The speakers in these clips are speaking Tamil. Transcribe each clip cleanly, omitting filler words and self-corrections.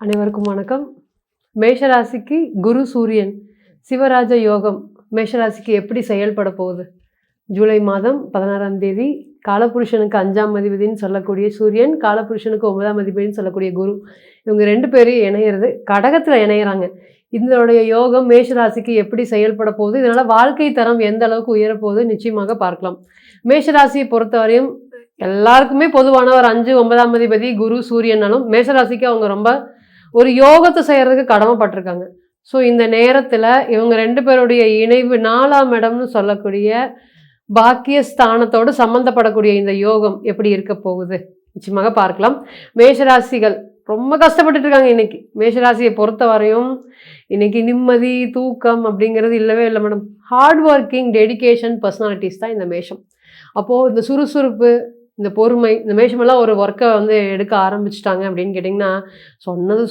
அனைவருக்கும் வணக்கம். மேஷராசிக்கு குரு சூரியன் சிவராஜ யோகம் மேஷராசிக்கு எப்படி செயல்பட போகுது? ஜூலை மாதம் 16ஆம் தேதி காலபுருஷனுக்கு 5ஆம் அதிபதினு சொல்லக்கூடிய சூரியன், காலபுருஷனுக்கு 9ஆம் அதிபதினு சொல்லக்கூடிய குரு, இவங்க 2 பேரும் இணையிறது கடகத்தில் இணையிறாங்க. இதனுடைய யோகம் மேஷராசிக்கு எப்படி செயல்பட போகுது, இதனால் வாழ்க்கை தரம் எந்த அளவுக்கு உயரப்போகுது நிச்சயமாக பார்க்கலாம். மேஷராசியை பொறுத்தவரையும் எல்லாருக்குமே பொதுவான ஒரு 5 9ஆம் அதிபதி குரு சூரியனாலும் மேஷராசிக்கு அவங்க ரொம்ப ஒரு யோகத்தை செய்கிறதுக்கு கடமைப்பட்டிருக்காங்க. ஸோ இந்த நேரத்தில் இவங்க 2 பேருடைய இணைவு 4ஆம் இடம்னு சொல்லக்கூடிய பாக்கியஸ்தானத்தோடு சம்மந்தப்படக்கூடிய இந்த யோகம் எப்படி இருக்க போகுது நிச்சயமாக பார்க்கலாம். மேஷராசிகள் ரொம்ப கஷ்டப்பட்டுட்டு இருக்காங்க இன்னைக்கு. மேஷராசியை பொறுத்த வரையும் இன்னைக்கு நிம்மதி தூக்கம் அப்படிங்கிறது இல்லவே இல்லை madam. Hard working dedication personalities தான் இந்த மேஷம். அப்போது இந்த சுறுசுறுப்பு, இந்த பொறுமை, இந்த மேஷமெல்லாம் ஒரு ஒர்க்கை எடுக்க ஆரம்பிச்சிட்டாங்க அப்படின்னு கேட்டிங்கன்னா,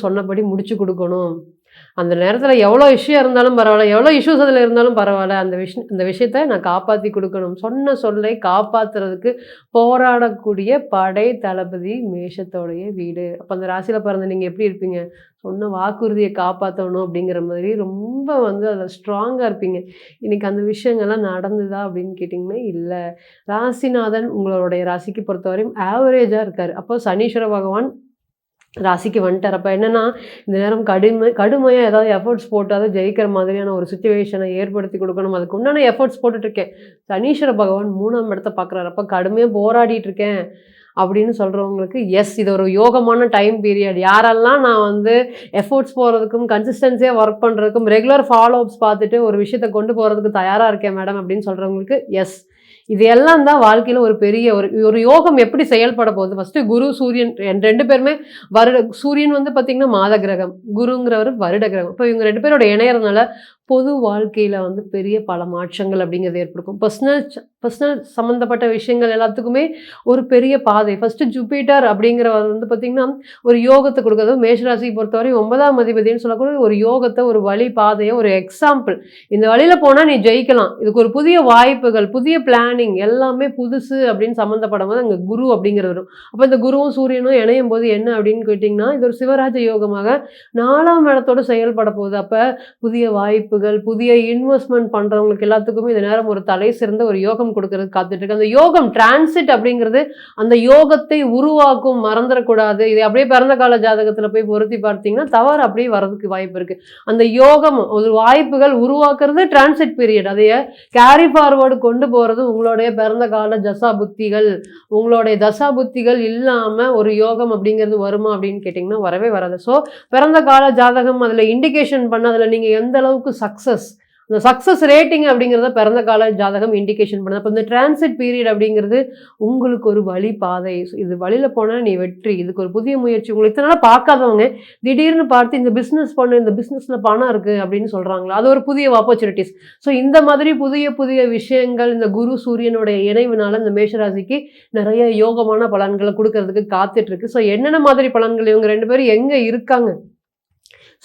சொன்னபடி முடிச்சு கொடுக்கணும். அந்த நேரத்தில் எவ்வளோ இஷ்யூ இருந்தாலும் பரவாயில்ல, எவ்வளோ இஷ்யூஸ் அதில் இருந்தாலும் பரவாயில்ல, அந்த விஷயத்தை நான் காப்பாற்றி கொடுக்கணும். சொன்ன சொல்லை காப்பாற்றுறதுக்கு போராடக்கூடிய படை தளபதி மேஷத்தோடைய வீடு. அப்போ அந்த ராசியில் பிறந்த நீங்கள் எப்படி இருப்பீங்க? சொன்ன வாக்குறுதியை காப்பாற்றணும் அப்படிங்கிற மாதிரி ரொம்ப அதில் ஸ்ட்ராங்காக இருப்பீங்க. இன்றைக்கி அந்த விஷயங்கள்லாம் நடந்துதா அப்படின்னு கேட்டிங்கன்னா இல்லை. ராசிநாதன் உங்களுடைய ராசிக்கு பொறுத்தவரையும் ஆவரேஜாக இருக்கார். அப்போ சனீஸ்வர பகவான் ராசிக்கு வந்துட்டார். அப்போ என்னென்னா, இந்த நேரம் கடுமையாக ஏதாவது எஃபர்ட்ஸ் போட்டால் ஜெயிக்கிற மாதிரியான ஒரு சுச்சுவேஷனை ஏற்படுத்தி கொடுக்கணும். அதுக்கு உண்டான எஃபர்ட்ஸ் போட்டுட்ருக்கேன். சனீஸ்வர பகவான் 3ஆம் இடத்தை பார்க்குறாரு. அப்போ கடுமையாக போராடிட்டு இருக்கேன் அப்படின்னு சொல்கிறவங்களுக்கு இது ஒரு யோகமான டைம் பீரியட். யாரெல்லாம் நான் எஃபோர்ட்ஸ் போகிறதுக்கும் கன்சிஸ்டன்சியாக ஒர்க் பண்ணுறதுக்கும் ரெகுலர் ஃபாலோஅப்ஸ் பார்த்துட்டு ஒரு விஷயத்தை கொண்டு போகிறதுக்கு தயாராக இருக்கேன் மேடம் அப்படின்னு சொல்கிறவங்களுக்கு இது எல்லாம் தான் வாழ்க்கையில் ஒரு பெரிய ஒரு யோகம் எப்படி செயல்பட போகுது. ஃபஸ்ட்டு குரு சூரியன் 2 பேருமே சூரியன் பார்த்திங்கன்னா மாத கிரகம், குருங்கிறவர் வருட கிரகம். இப்போ இவங்க 2 பேரோட இணையறதுனால பொது வாழ்க்கையில் பெரிய பல மாற்றங்கள் அப்படிங்கிறது ஏற்படுக்கும். பர்சனல் சம்மந்தப்பட்ட விஷயங்கள் எல்லாத்துக்குமே ஒரு பெரிய பாதை. ஃபஸ்ட்டு ஜூபிட்டர் அப்படிங்கிறவர் பார்த்திங்கன்னா ஒரு யோகத்தை கொடுக்குறது. மேஷராசியை பொறுத்தவரை 9ஆம் அதிபதினு சொல்லக்கூடிய ஒரு யோகத்தை, ஒரு வழி பாதையை, ஒரு எக்ஸாம்பிள். இந்த வழியில் போனால் நீ ஜெயிக்கலாம், இதுக்கு ஒரு புதிய வாய்ப்புகள், புதிய பிளானிங் எல்லாமே புதுசு அப்படின்னு சம்மந்தப்படும் போது அங்கே குரு அப்படிங்கிறது வரும். அப்போ இந்த குருவும் சூரியனும் இணையும் போது என்ன அப்படின்னு கேட்டிங்கன்னா, இது ஒரு சிவராஜ யோகமாக 4ஆம் இடத்தோடு செயல்பட போகுது. அப்போ புதிய வாய்ப்பு, புதிய இன்வெஸ்ட்மெண்ட் பண்றவங்களுக்கு எல்லாத்துக்குமே இந்த நேரம் ஒரு தலை சிறந்த ஒரு யோகம் கொடுக்கறது காத்துட்டு இருக்கு. அந்த யோகம் டிரான்சிட் அப்படிங்கிறது அந்த யோகத்தை உருவாக்கும், மறந்துடக்கூடாது. இது அப்படியே பிறந்த கால ஜாதகத்துல போய் பொருத்தி பார்த்தீங்கன்னா தவறு அப்படியே வர்றதுக்கு வாய்ப்பு இருக்கு. அந்த யோகம் ஒரு வாய்ப்புகள் உருவாக்குறது டிரான்சிட் பீரியட். அதைய கேரி ஃபார்வர்டு கொண்டு போறது உங்களுடைய பிறந்த கால தசா புத்திகள். உங்களுடைய தசா புத்திகள் இல்லாம ஒரு யோகம் அப்படிங்கிறது வருமா அப்படின்னு கேட்டிங்கன்னா வரவே வராது. ஸோ பிறந்த கால ஜாதகம் அதில் இண்டிகேஷன் பண்ண, அதில் நீங்கள் எந்த அளவுக்கு அந்த சக்ஸஸ் ரேட்டிங் அப்படிங்கிறத பிறந்த கால ஜாதகம் இண்டிகேஷன் பண்ணுது. அப்போ இந்த டிரான்சிட் பீரியட் அப்படிங்கிறது உங்களுக்கு ஒரு வழி பாதை. இது வழியில் போனால் நீ வெற்றி, இதுக்கு ஒரு புதிய முயற்சி. உங்களுக்கு இத்தனை நாளாக பார்க்காதவங்க திடீர்னு பார்த்து இந்த பிஸ்னஸ் பண்ணு, இந்த பிஸ்னஸில் பணம் இருக்குது அப்படின்னு சொல்கிறாங்களா, அது ஒரு புதிய ஆப்பர்ச்சுனிட்டிஸ். ஸோ இந்த மாதிரி புதிய புதிய விஷயங்கள் இந்த குரு சூரியனுடைய இணைவுனால இந்த மேஷராசிக்கு நிறைய யோகமான பலன்களை கொடுக்கறதுக்கு காத்துட்ருக்கு. ஸோ என்னென்ன மாதிரி பலன்கள் இவங்க 2 பேரும் எங்கே இருக்காங்க?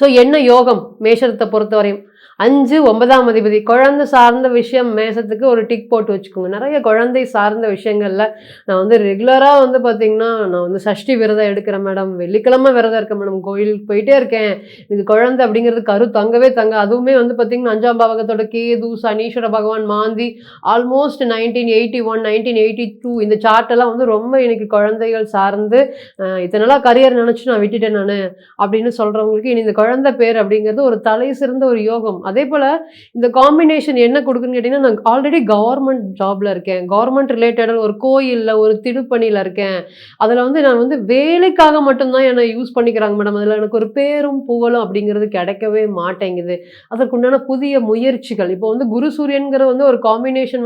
ஸோ என்ன யோகம் மேஷத்தை பொறுத்தவரையும் 5 9ஆம் அதிபதி குழந்தை சார்ந்த விஷயம் மேஷத்துக்கு ஒரு டிக் போட்டு வச்சுக்கோங்க. நிறைய குழந்தை சார்ந்த விஷயங்களில் நான் ரெகுலராக பார்த்திங்கன்னா நான் சஷ்டி விரதம் எடுக்கிறேன் மேடம், வெள்ளிக்கிழமை விரதம் இருக்கேன் மேடம், கோயிலுக்கு போயிட்டே இருக்கேன், இது குழந்தை அப்படிங்கிறது கரு தங்கவே தங்க. அதுவுமே பார்த்திங்கன்னா 5ஆம் பாவகத்தோட கேது சனீஸ்வர பகவான் மாந்தி ஆல்மோஸ்ட் 1981 1982 இந்த சார்ட்டெல்லாம் ரொம்ப எனக்கு குழந்தைகள் சார்ந்து இதனால கரியர் நினச்சி நான் விட்டுட்டேன் நான் அப்படின்னு சொல்கிறவங்களுக்கு இனி இந்த குழந்தை பேர் அப்படிங்கிறது ஒரு தலை சிறந்த ஒரு யோகம். அதே போல் இந்த காம்பினேஷன் என்ன கொடுக்குன்னு கேட்டிங்கன்னா, நான் ஆல்ரெடி கவர்மெண்ட் ஜாபில் இருக்கேன், கவர்மெண்ட் ரிலேட்டடாக ஒரு கோயிலில் ஒரு திருப்பணியில் இருக்கேன், அதில் நான் வேலைக்காக மட்டும்தான் என்னை யூஸ் பண்ணிக்கிறாங்க மேடம், அதில் எனக்கு ஒரு பேரும் புகழும் அப்படிங்கிறது கிடைக்கவே மாட்டேங்குது. அதற்குண்டான புதிய முயற்சிகள் இப்போ குரு சூரியன்கிற ஒரு காம்பினேஷன்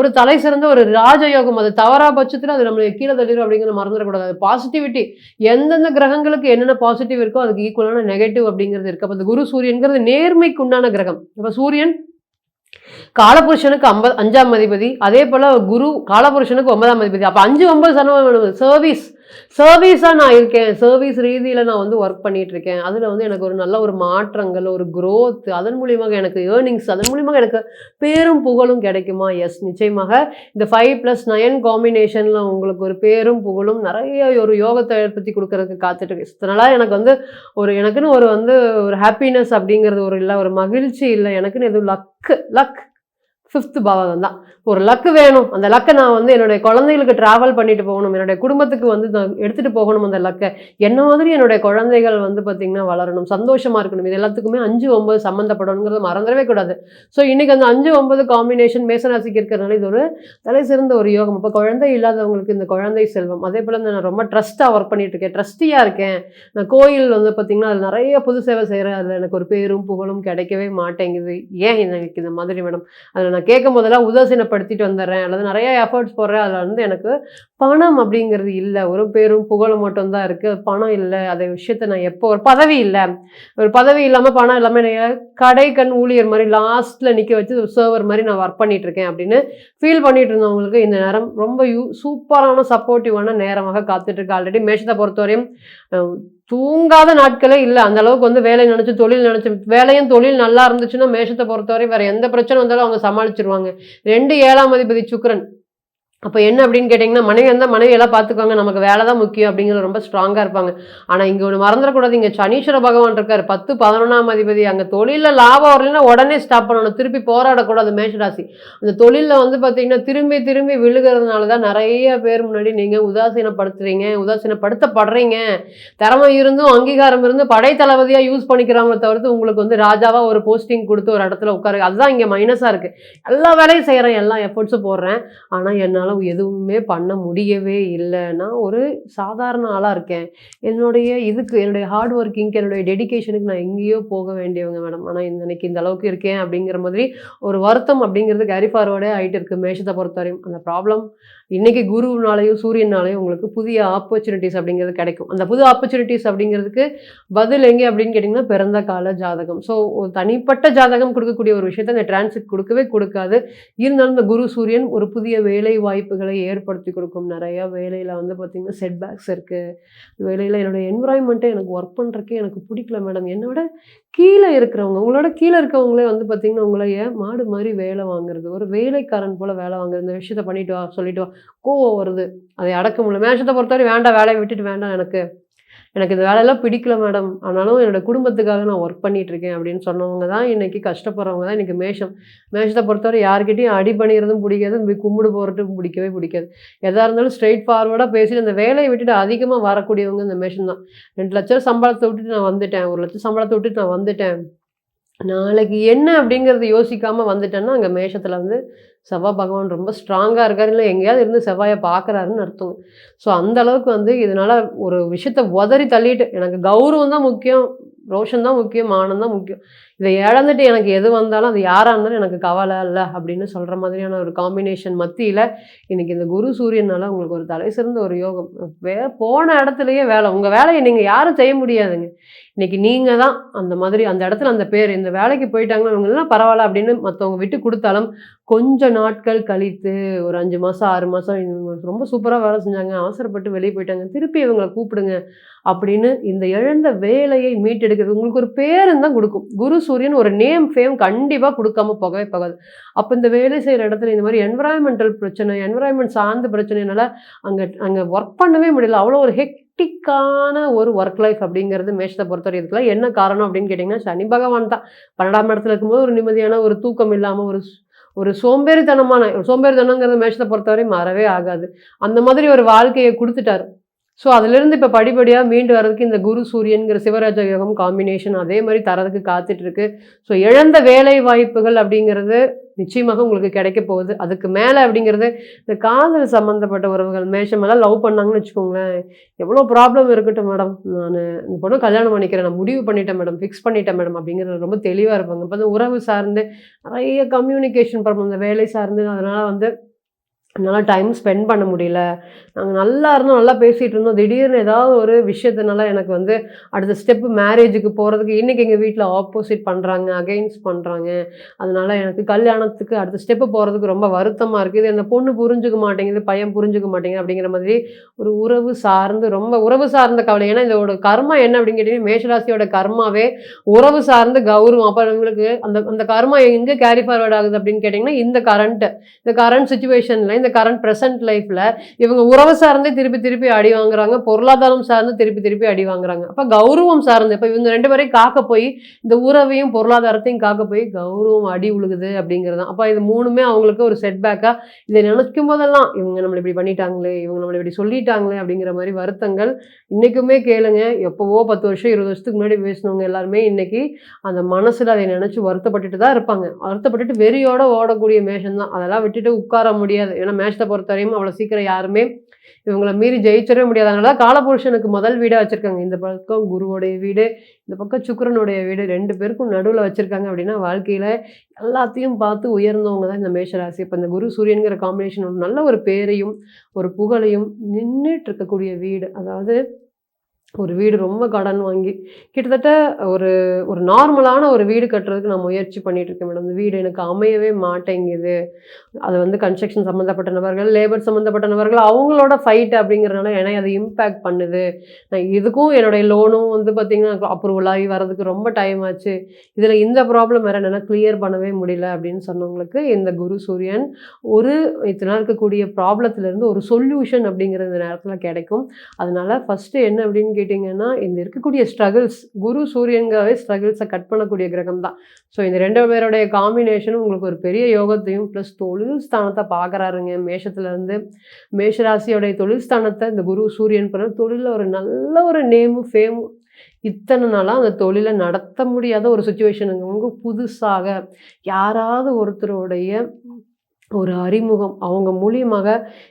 ஒரு தலை சிறந்த ஒரு ராஜயோகம். அது தவறா பட்சத்தில் அது நம்மளை கீழே தள்ளிடும் அப்படிங்கிற மறந்துடக்கூடாது. அது பாசிட்டிவிட்டி, எந்தெந்த கிரகங்களுக்கு என்னென்ன பாசிட்டிவ் இருக்கோ அதுக்கு ஈக்குவலான நெகட்டிவ் அப்படிங்கிறது இருக்குது. அப்போ அந்த குரு சூரியன்கிறது நேர்மைக்கு உண்டான கிரகம். இப்போ சூரியன் காலபுருஷனுக்கு 5ஆம் அதிபதி, அதே போல குரு காலபுருஷனுக்கு 9ஆம் அதிபதி. அப்ப 5, 9 சனவம் சர்வீஸா நான் இருக்கேன். சர்வீஸ் ரீதியில நான் வந்து ஒர்க் பண்ணிட்டு இருக்கேன். அதுல வந்து எனக்கு ஒரு நல்ல ஒரு மாற்றங்கள், ஒரு குரோத், அதன் மூலியமாக எனக்கு ஏர்னிங்ஸ், அதன் மூலியமாக எனக்கு பேரும் புகழும் கிடைக்குமா? எஸ், நிச்சயமாக. இந்த 5+9 காம்பினேஷன்ல உங்களுக்கு ஒரு பேரும் புகழும் நிறைய ஒரு யோகத்தை ஏற்படுத்தி கொடுக்கறதுக்கு காத்துட்டு இருக்கு. இதனால எனக்கு வந்து எனக்குன்னு ஒரு ஹாப்பினஸ் அப்படிங்கிறது ஒரு மகிழ்ச்சி இல்லை. எனக்குன்னு எதுவும் லக் 5th பாவகம் தான். ஒரு லக்கு வேணும். அந்த லக்கை நான் வந்து என்னுடைய குழந்தைகளுக்கு டிராவல் பண்ணிட்டு போகணும். என்னுடைய குடும்பத்துக்கு வந்து நான் எடுத்துட்டு போகணும் அந்த லக்கை. என்ன மாதிரி என்னுடைய குழந்தைகள் வந்து பார்த்தீங்கன்னா வளரணும், சந்தோஷமா இருக்கணும். இது எல்லாத்துக்குமே 5, 9 சம்மந்தப்படணுங்கிறத மறந்துடவே கூடாது. ஸோ இன்னைக்கு அந்த 5, 9 காம்பினேஷன் மேசராசிக்கு இருக்கிறதுனால இது ஒரு தலை சிறந்த ஒரு யோகம். இப்போ குழந்தை இல்லாதவங்களுக்கு இந்த குழந்தை செல்வம். அதே போல் நான் ரொம்ப ட்ரஸ்ட்டாக ஒர்க் பண்ணிட்டு இருக்கேன், ட்ரஸ்டியாக இருக்கேன். நான் கோயில் வந்து பார்த்தீங்கன்னா அதில் நிறைய பொது சேவை செய்கிறேன். அதில் எனக்கு ஒரு பேரும் புகழும் கிடைக்கவே மாட்டேங்குது. ஏன் எனக்கு இந்த மாதிரி மேடம்? அதில் நான் கேட்கும் போதெல்லாம் உதாசீனப்படுத்திட்டு வந்துடுறேன், அல்லது நிறைய எஃபர்ட்ஸ் போடுறேன். அதில் வந்து எனக்கு பணம் அப்படிங்கிறது இல்லை, ஒரு பேரும் புகழும் மட்டும்தான் இருக்குது. பணம் இல்லை. அதை விஷயத்தை நான் ஒரு பதவி இல்லை, ஒரு பதவி இல்லாமல் பணம் இல்லாமல் கடை கண் ஊழியர் மாதிரி லாஸ்ட்டில் நிற்க வச்சு சர்வர் மாதிரி நான் ஒர்க் பண்ணிட்டு இருக்கேன் அப்படின்னு ஃபீல் பண்ணிட்டு இருந்தவங்களுக்கு இந்த நேரம் ரொம்ப சூப்பரான சப்போர்ட்டிவான நேரமாக காத்துட்ருக்கு. ஆல்ரெடி மேஷத்தை பொறுத்தவரையும் தூங்காத நாட்களே இல்லை. அந்த அளவுக்கு வந்து வேலை நினச்சி தொழில் நினச்சி வேலையும் தொழில் நல்லா இருந்துச்சுன்னா மேஷத்தை பொறுத்தவரை வேறு எந்த பிரச்சனை வந்தாலும் அவங்க சமாளிச்சிருவாங்க. 2 7ஆம் அதிபதி சுக்கிரன். அப்போ என்ன அப்படின்னு கேட்டிங்கன்னா, மனைவி இருந்தால் மனைவி எல்லாம் பார்த்துக்குவாங்க, நமக்கு வேலை தான் முக்கியம் அப்படிங்கிறது ரொம்ப ஸ்ட்ராங்காக இருப்பாங்க. ஆனால் இங்கே ஒன்று மறந்துடக்கூடாது, இங்கே சனீஸ்வர பகவான் இருக்கார் 10, 11ஆம் அதிபதி. அங்கே தொழிலில் லாபம் வரலைன்னா உடனே ஸ்டாப் பண்ணணும், திருப்பி போராடக்கூடாது மேஷராசி. அந்த தொழிலில் வந்து பார்த்தீங்கன்னா திரும்பி விழுகிறதுனால தான் நிறைய பேர் முன்னாடி நீங்கள் உதாசீனப்படுத்தப்படுறீங்க. திறமை இருந்தும் அங்கீகாரம் இருந்தும் படைத்தளபதியாக யூஸ் பண்ணிக்கிறாங்களே தவிர்த்து உங்களுக்கு வந்து ராஜாவாக ஒரு போஸ்டிங் கொடுத்து ஒரு இடத்துல உட்காரு. அதுதான் இங்கே மைனஸாக இருக்குது. எல்லா வேலையும் செய்கிறேன், எல்லா எஃபர்ட்ஸும் போடுறேன், ஆனால் என்னால் எதுவுமே பண்ண முடியவே இல்லை. நான் ஒரு சாதாரண ஆளாக இருக்கேன். என்னுடைய ஹார்ட் ஒர்க்கிங்க்கு, என்னுடைய டெடிகேஷனுக்கு நான் எங்கேயோ போக வேண்டியவங்க மேடம். ஆனால் இன்னைக்கு இந்த அளவுக்கு இருக்கேன் அப்படிங்கிற மாதிரி ஒரு வருத்தம் அப்படிங்கிறது கேரி ஃபார்வர்டே ஆகிட்டு இருக்கு மேஷத்தை பொறுத்தவரையும். அந்த ப்ராப்ளம் இன்னைக்கு குருனாலையும் சூரியனாலையும் உங்களுக்கு புதிய ஆப்பர்ச்சுனிட்டிஸ் அப்படிங்கிறது கிடைக்கும். அந்த புது ஆப்பர்ச்சுனிட்டிஸ் அப்படிங்கிறதுக்கு பதில் எங்கே அப்படின்னு கேட்டிங்கன்னா பிறந்த கால ஜாதகம். ஸோ ஒரு தனிப்பட்ட ஜாதகம் கொடுக்கக்கூடிய ஒரு விஷயத்தை இந்த டிரான்சிட் கொடுக்கவே கொடுக்காது. இருந்தாலும் இந்த குரு சூரியன் ஒரு புதிய வேலை வாய்ப்புகளை ஏற்படுத்தி கொடுக்கும். நிறைய வேலையில் வந்து பார்த்திங்கன்னா செட்பேக்ஸ் இருக்குது. வேலையில் என்னோடய என்விரான்மெண்ட்டை எனக்கு ஒர்க் பண்ணுறக்கே எனக்கு பிடிக்கல மேடம். என்னோட கீழே இருக்கிறவங்க, உங்களோட கீழே இருக்கவங்களே வந்து பார்த்திங்கன்னா உங்களைய மாடு மாதிரி வேலை வாங்குறது, ஒரு வேலைக்காரன் போல் வேலை வாங்குறது. இந்த விஷயத்தை பண்ணிட்டு வா சொல்லிட்டு வா, கோவம் வருது, அதை அடக்க முடியல. மேஷத்தை பொறுத்தவரை வேண்டாம், வேலையை விட்டுட்டு வேண்டாம், எனக்கு இந்த வேலையெல்லாம் பிடிக்கல மேடம், ஆனாலும் என்னோடய குடும்பத்துக்காக நான் ஒர்க் பண்ணிகிட்டு இருக்கேன் அப்படின்னு சொன்னவங்க தான் இன்றைக்கி கஷ்டப்படுறவங்க தான் இன்றைக்கி மேஷத்தை பொறுத்தவரை யார்கிட்டையும் அடி பண்ணிக்கிறதும் பிடிக்காது, கும்பிடு போகிறதும் பிடிக்காது. எதாக இருந்தாலும் ஸ்ட்ரெயிட் ஃபார்வர்டாக பேசிட்டு அந்த வேலையை விட்டுட்டு அதிகமாக வரக்கூடியவங்க இந்த மேஷம் தான். 2 லட்சம் சம்பளத்தை விட்டுட்டு நான் வந்துட்டேன், 1 லட்சம் சம்பளத்தை விட்டுட்டு நான் வந்துட்டேன், நாளைக்கு என்ன அப்படிங்கிறது யோசிக்காமல் வந்துட்டேன்னா அங்கே மேஷத்தில் வந்து செவ்வாய் பகவான் ரொம்ப ஸ்ட்ராங்காக இருக்காரு, இல்லை எங்கேயாவது இருந்து செவ்வாயை பார்க்குறாருன்னு அர்த்தங்க. ஸோ அந்த அளவுக்கு வந்து இதனால் ஒரு விஷயத்தை உதறி தள்ளிட்டு, எனக்கு கௌரவம் தான் முக்கியம், ரோஷன் தான் முக்கியம், மானம் தான் முக்கியம், இதை இழந்துட்டு எனக்கு எது வந்தாலும் அது யாராக இருந்தாலும் எனக்கு கவலை இல்லை அப்படின்னு சொல்கிற மாதிரியான ஒரு காம்பினேஷன் மத்தியில் இன்றைக்கி இந்த குரு சூரியனால் உங்களுக்கு ஒரு தலை சிறந்த ஒரு யோகம். போன இடத்துலையே வேலை, உங்கள் வேலையை நீங்கள் யாரும் செய்ய முடியாதுங்க. இன்றைக்கி நீங்கள் தான் அந்த இடத்துல அந்த பேர், இந்த வேலைக்கு போயிட்டாங்கன்னா இவங்கெல்லாம் பரவாயில்ல அப்படின்னு மற்றவங்க விட்டு கொடுத்தாலும் கொஞ்ச நாட்கள் கழித்து ஒரு 5 மாதம் 6 மாதம் ரொம்ப சூப்பராக வேலை செஞ்சாங்க, அவசரப்பட்டு வெளியே போயிட்டாங்க, திருப்பி இவங்களை கூப்பிடுங்க அப்படின்னு இந்த இழந்த வேலையை மீட்டெடுக்கிறது உங்களுக்கு ஒரு பேரும் தான் கொடுக்கும். குரு சூரியன் ஒரு நேம் ஃபேம் கண்டிப்பாக கொடுக்காம போகவே போகாது. அப்போ இந்த வேலை செய்கிற இடத்துல இந்த மாதிரி என்விரான்மெண்டல் பிரச்சனை, என்விரான்மெண்ட் சார்ந்த பிரச்சனைனால அங்கே ஒர்க் பண்ணவே முடியல. அவ்வளோ ஒரு ஹெக்டிக்கான ஒரு ஒர்க் லைஃப் அப்படிங்கிறது மேஷத்தை பொறுத்தவரை இதுக்கெல்லாம் என்ன காரணம் அப்படின்னு கேட்டிங்கன்னா சனி பகவான் தான். 12ஆம் இடத்துல இருக்கும்போது ஒரு நிம்மதியான ஒரு தூக்கம் இல்லாமல் ஒரு சோம்பேறித்தனங்கிறது மேஷத்தை பொறுத்தவரை மாறவே ஆகாது. அந்த மாதிரி ஒரு வாழ்க்கையை கொடுத்துட்டாரு. ஸோ அதிலிருந்து இப்போ படிப்படியாக மீண்டு வர்றதுக்கு இந்த குரு சூரியன்கிற சிவராஜ யோகம் காம்பினேஷன் அதே மாதிரி தரதுக்கு காத்துட்ருக்கு. ஸோ இழந்த வேலை வாய்ப்புகள் அப்படிங்கிறது நிச்சயமாக உங்களுக்கு கிடைக்க போகுது. அதுக்கு மேலே அப்படிங்கிறது இந்த காதல் சம்மந்தப்பட்ட உறவுகள் மேஷமெல்லாம் லவ் பண்ணாங்கன்னு வச்சுக்கோங்களேன், எவ்வளோ ப்ராப்ளம் இருக்கட்டும் மேடம், நான் இந்த பொண்ணு கல்யாணம் பண்ணிக்கிறேன், நான் முடிவு பண்ணிட்டேன் மேடம், ஃபிக்ஸ் பண்ணிட்டேன் மேடம் அப்படிங்கிறது ரொம்ப தெளிவாக இருப்பாங்க. இப்போ உறவு சார்ந்து நிறைய கம்யூனிகேஷன் ப்ராப்ளம், இந்த வேலை சார்ந்து, அதனால் வந்து என்னால் டைம் ஸ்பெண்ட் பண்ண முடியல. நாங்கள் நல்லா இருந்தோம், நல்லா பேசிகிட்டு இருந்தோம். திடீர்னு ஏதாவது ஒரு விஷயத்தினால எனக்கு வந்து அடுத்த ஸ்டெப்பு மேரேஜுக்கு போகிறதுக்கு இன்றைக்கி எங்கள் வீட்டில் ஆப்போசிட் பண்ணுறாங்க, அகெயின்ஸ்ட் பண்ணுறாங்க. அதனால் எனக்கு கல்யாணத்துக்கு அடுத்த ஸ்டெப்பு போகிறதுக்கு ரொம்ப வருத்தமாக இருக்குது. இது அந்த பொண்ணு புரிஞ்சுக்க மாட்டேங்குது, பையன் புரிஞ்சுக்க மாட்டேங்குது அப்படிங்கிற மாதிரி ஒரு உறவு சார்ந்து ரொம்ப உறவு சார்ந்த கவலை. ஏன்னா இதோட கர்மா என்ன அப்படின்னு கேட்டிங்கன்னா, மேஷராசியோட கர்மாவே உறவு சார்ந்த கௌரவம். அப்போ உங்களுக்கு அந்த அந்த கர்மா எங்கே கேரி ஃபார்வர்ட் ஆகுது அப்படின்னு கேட்டிங்கன்னா, இந்த கரண்ட் சுச்சுவேஷனில் இந்த கரண்ட் ப்ரெசன்ட் லைஃப்பில் இவங்க உறவு சார்ந்தே திருப்பி திருப்பி அடி வாங்குறாங்க, பொருளாதாரம் சார்ந்து திருப்பி திருப்பி அடி வாங்குறாங்க. அப்போ கௌரவம் சார்ந்து இப்போ இவங்க 2 பேரையும் காக்க போய் இந்த உறவையும் பொருளாதாரத்தையும் காக்க போய் கௌரவம் அடி உழுகுது அப்படிங்கிறது தான். அப்போ இது 3மே அவங்களுக்கு ஒரு செட்பேக்காக இதை நினைக்கும் போதெல்லாம் இவங்க நம்மளை இப்படி பண்ணிட்டாங்களே, இவங்க நம்மளை இப்படி சொல்லிட்டாங்களே அப்படிங்கிற மாதிரி வருத்தங்கள் இன்றைக்குமே கேளுங்க. எப்போவோ 10 வருஷம் 20 வருஷத்துக்கு முன்னாடி பேசினவங்க எல்லாருமே இன்றைக்கி அந்த மனசில் அதை நினச்சி வருத்தப்பட்டுட்டு தான் இருப்பாங்க. வருத்தப்பட்டுட்டு வெறியோடு ஓடக்கூடிய மேஷம் தான். அதெல்லாம் விட்டுட்டு உட்கார முடியாது. ஏன்னா மேஷத்தை பொறுத்தவரையும் அவ்வளோ சீக்கிரம் யாருமே இவங்களை மீறி ஜெயிச்சிடவே முடியாது. அதனால தான் காலபுருஷனுக்கு முதல் வீடாக வச்சுருக்காங்க. இந்த பக்கம் குருவோடைய வீடு, இந்த பக்கம் சுக்கிரனுடைய வீடு, 2 பேருக்கும் நடுவில் வச்சுருக்காங்க. அப்படின்னா வாழ்க்கையில் எல்லாத்தையும் பார்த்து உயர்ந்தவங்க தான் இந்த மேஷராசி. இப்போ இந்த குரு சூரியன்கிற காம்பினேஷன் ஒரு நல்ல ஒரு பேரையும் ஒரு புகழையும் நின்றுட்டு இருக்கக்கூடிய வீடு. அதாவது ஒரு வீடு ரொம்ப கடன் வாங்கி கிட்டத்தட்ட ஒரு ஒரு நார்மலான ஒரு வீடு கட்டுறதுக்கு நான் முயற்சி பண்ணிட்டு இருக்கேன் மேடம். இந்த வீடு எனக்கு அமையவே மாட்டேங்குது. அது வந்து கன்ஸ்ட்ரக்ஷன் சம்மந்தப்பட்ட நபர்கள், லேபர் சம்மந்தப்பட்ட நபர்கள் அவங்களோட ஃபைட் அப்படிங்கிறதுனால எனக்கு அது இம்பேக்ட் பண்ணுது. நான் இதுக்கும் என்னுடைய லோனும் வந்து பார்த்திங்கன்னா அப்ரூவல் ஆகி வரதுக்கு ரொம்ப டைம் ஆச்சு. இதில் இந்த ப்ராப்ளம் வேறு என்னென்னா கிளியர் பண்ணவே முடியல அப்படின்னு சொன்னவங்களுக்கு இந்த குரு சூரியன் ஒரு இத்தனை இருக்கக்கூடிய ப்ராப்ளத்துலேருந்து ஒரு சொல்யூஷன் அப்படிங்கிற இந்த நேரத்தில் கிடைக்கும். அதனால் ஃபஸ்ட்டு என்ன அப்படின்னு கேட்டிங்கன்னா, இந்த இருக்கக்கூடிய ஸ்ட்ரகிள்ஸ் குரு சூரியன்காவே ஸ்ட்ரகிள்ஸை கட் பண்ணக்கூடிய கிரகம் தான். ஸோ இந்த 2 பேருடைய காம்பினேஷனும் உங்களுக்கு ஒரு பெரிய யோகத்தையும் ப்ளஸ் தொழில் ஸ்தானத்தை பார்க்குறாருங்க. மேஷத்துலேருந்து மேஷராசியோடைய தொழில் ஸ்தானத்தை இந்த குரு சூரியன் பண்ண தொழிலில் ஒரு நல்ல ஒரு நேமும் ஃபேமும் இத்தனை நாளாக அந்த தொழிலை நடத்த முடியாத ஒரு சுச்சுவேஷனுங்க. புதுசாக யாராவது ஒருத்தருடைய ஒரு அறிமுகம் அவங்க மூலியமாக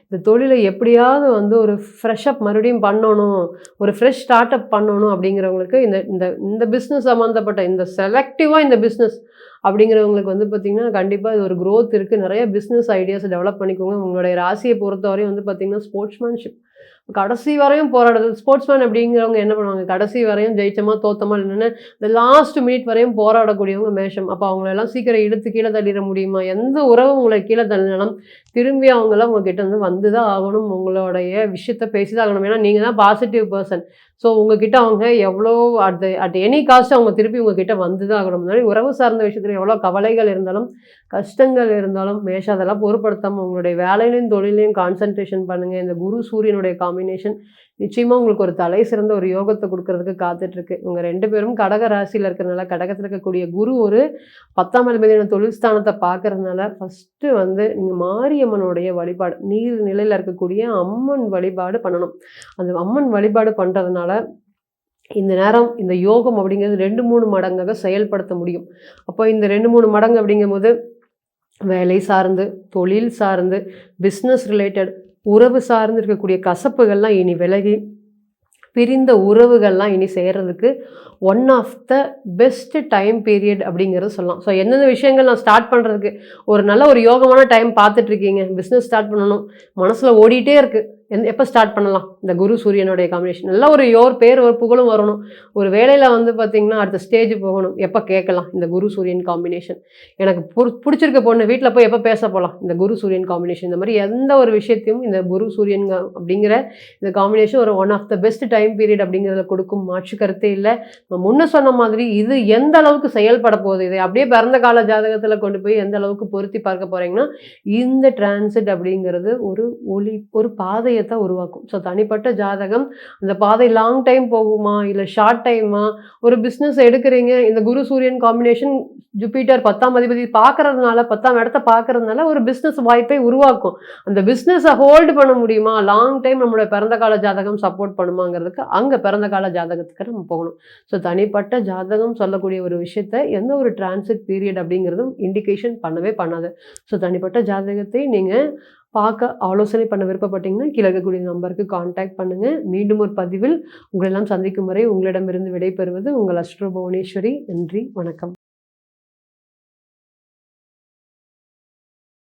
இந்த தொழிலை எப்படியாவது வந்து ஒரு ஃப்ரெஷ்அப் மறுபடியும் பண்ணணும், ஒரு ஃப்ரெஷ் ஸ்டார்ட் அப் பண்ணணும் அப்படிங்கிறவங்களுக்கு இந்த இந்த இந்த பிஸ்னஸ் சம்மந்தப்பட்ட இந்த செலக்டிவாக இந்த பிஸ்னஸ் அப்படிங்கிறவங்களுக்கு வந்து பார்த்திங்கன்னா கண்டிப்பாக இது ஒரு க்ரோத் இருக்குது. நிறைய பிஸ்னஸ் ஐடியாஸ் டெவலப் பண்ணிக்கோங்க. உங்களுடைய ராசியை பொறுத்தவரையும் வந்து பார்த்திங்கன்னா ஸ்போர்ட்ஸ்மேன்ஷிப் கடைசி வரையும் போராடுறது. ஸ்போர்ட்ஸ்மேன் அப்படிங்கிறவங்க என்ன பண்ணுவாங்க, கடைசி வரையும் ஜெயிச்சமா தோத்தமா இல்லைன்னு இந்த லாஸ்ட் மினிட் வரையும் போராடக்கூடியவங்க மேஷம். அப்போ அவங்களெல்லாம் சீக்கிரம் இழுத்து கீழே தள்ளிட முடியுமா? எந்த உறவு உங்களை கீழே தள்ளினாலும் திரும்பி அவங்களாம் உங்ககிட்ட வந்து தான் ஆகணும். உங்களுடைய விஷயத்த பேசி தான் ஆகணும். ஏன்னா நீங்கள் தான் பாசிட்டிவ் பர்சன். ஸோ உங்ககிட்ட அவங்க எவ்வளோ அட் எனி காஸ்ட் அவங்க திருப்பி உங்ககிட்ட வந்து தான் ஆகணும். முன்னாடி உறவு சார்ந்த விஷயத்தில் எவ்வளோ கவலைகள் இருந்தாலும் கஷ்டங்கள் இருந்தாலும் மேஷம் அதெல்லாம் பொருட்படுத்தாமல் உங்களுடைய வேலையிலையும் தொழிலையும் கான்சன்ட்ரேஷன் பண்ணுங்கள். இந்த குரு சூரியனுடைய காம்பினேஷன் நிச்சயமாக உங்களுக்கு ஒரு தலை சிறந்த ஒரு யோகத்தை கொடுக்கறதுக்கு காத்துட்ருக்கு. இவங்க 2 பேரும் கடக ராசியில் இருக்கிறதுனால கடகத்தில் இருக்கக்கூடிய குரு ஒரு 10ஆம் அதிபதியான தொழில் ஸ்தானத்தை பார்க்கறதுனால ஃபஸ்ட்டு வந்து நீங்கள் மாரியம்மனுடைய வழிபாடு நீர் நிலையில் இருக்கக்கூடிய அம்மன் வழிபாடு பண்ணணும். அந்த அம்மன் வழிபாடு பண்ணுறதுனால இந்த நேரம் இந்த யோகம் அப்படிங்கிறது 2-3 மடங்காக செயல்படுத்த முடியும். அப்போ இந்த 2-3 மடங்கு அப்படிங்கும்போது வேலை சார்ந்து தொழில் சார்ந்து பிஸ்னஸ் ரிலேட்டட் உறவு சார்ந்து இருக்கக்கூடிய கசப்புகள்லாம் இனி விலகி பிரிந்த உறவுகள்லாம் இனி செய்கிறதுக்கு one of the best time period அப்படிங்கிறது சொல்லலாம். ஸோ எந்தெந்த விஷயங்கள் நான் ஸ்டார்ட் பண்ணுறதுக்கு ஒரு நல்ல ஒரு யோகமான டைம் பார்த்துட்ருக்கீங்க. பிஸ்னஸ் ஸ்டார்ட் பண்ணணும், மனசில் ஓடிட்டே இருக்குது, எப்போ ஸ்டார்ட் பண்ணலாம்? இந்த குரு சூரியனுடைய காம்பினேஷன் நல்ல ஒரு பேர் ஒரு புகழும் வரணும். ஒரு வேலையில் வந்து பார்த்திங்கன்னா அடுத்த ஸ்டேஜ் போகணும், எப்போ கேட்கலாம்? இந்த குரு சூரியன் காம்பினேஷன். எனக்கு பிடிச்சிருக்க பொண்ணு வீட்டில் போய் எப்போ பேச போகலாம்? இந்த குரு சூரியன் காம்பினேஷன். இந்த மாதிரி எந்த ஒரு விஷயத்தையும் இந்த குரு சூரியன் அப்படிங்கிற இந்த காம்பினேஷன் ஒரு one of the best time period அப்படிங்கிறத கொடுக்கும், மாற்று கருத்தே இல்லை. நான் முன்ன சொன்ன மாதிரி இது எந்த அளவுக்கு செயல்பட போகுது, இதை அப்படியே பிறந்த கால ஜாதகத்தில் கொண்டு போய் எந்த அளவுக்கு பொருத்தி பார்க்க போகிறீங்கன்னா இந்த டிரான்சிட் அப்படிங்கிறது ஒரு பாதையை தான் உருவாக்கும். ஸோ தனிப்பட்ட ஜாதகம் அந்த பாதை லாங் டைம் போகுமா இல்லை ஷார்ட் டைமா? ஒரு பிஸ்னஸ் எடுக்கிறீங்க, இந்த குரு சூரியன் காம்பினேஷன் ஜூபிட்டர் 10ஆம் அதிபதி பார்க்கறதுனால 10ஆம் இடத்தை பார்க்கறதுனால ஒரு பிஸ்னஸ் வாய்ப்பை உருவாக்கும். அந்த பிஸ்னஸை ஹோல்டு பண்ண முடியுமா? லாங் டைம் நம்மளுடைய பிறந்த கால ஜாதகம் சப்போர்ட் பண்ணுமாங்கிறதுக்கு அங்கே பிறந்த கால ஜாதகத்துக்கு நம்ம போகணும். ஸோ தனிப்பட்ட ஜாதகம் சொல்லக்கூடிய ஒரு விஷயத்தை எந்த ஒரு டிரான்சிட் பீரியட் அப்படிங்கிறதும் இண்டிகேஷன் பண்ணவே பண்ணாது. ஸோ தனிப்பட்ட ஜாதகத்தை நீங்கள் பார்க்க ஆலோசனை பண்ண விருப்பப்பட்டீங்கன்னா கீழே இருக்கக்கூடிய நம்பருக்கு கான்டாக்ட் பண்ணுங்கள். மீண்டும் ஒரு பதிவில் உங்களெல்லாம் சந்திக்கும் வரை உங்களிடமிருந்து விடைபெறுவது உங்கள் அஸ்ட்ரோ புவனேஸ்வரி. நன்றி, வணக்கம்.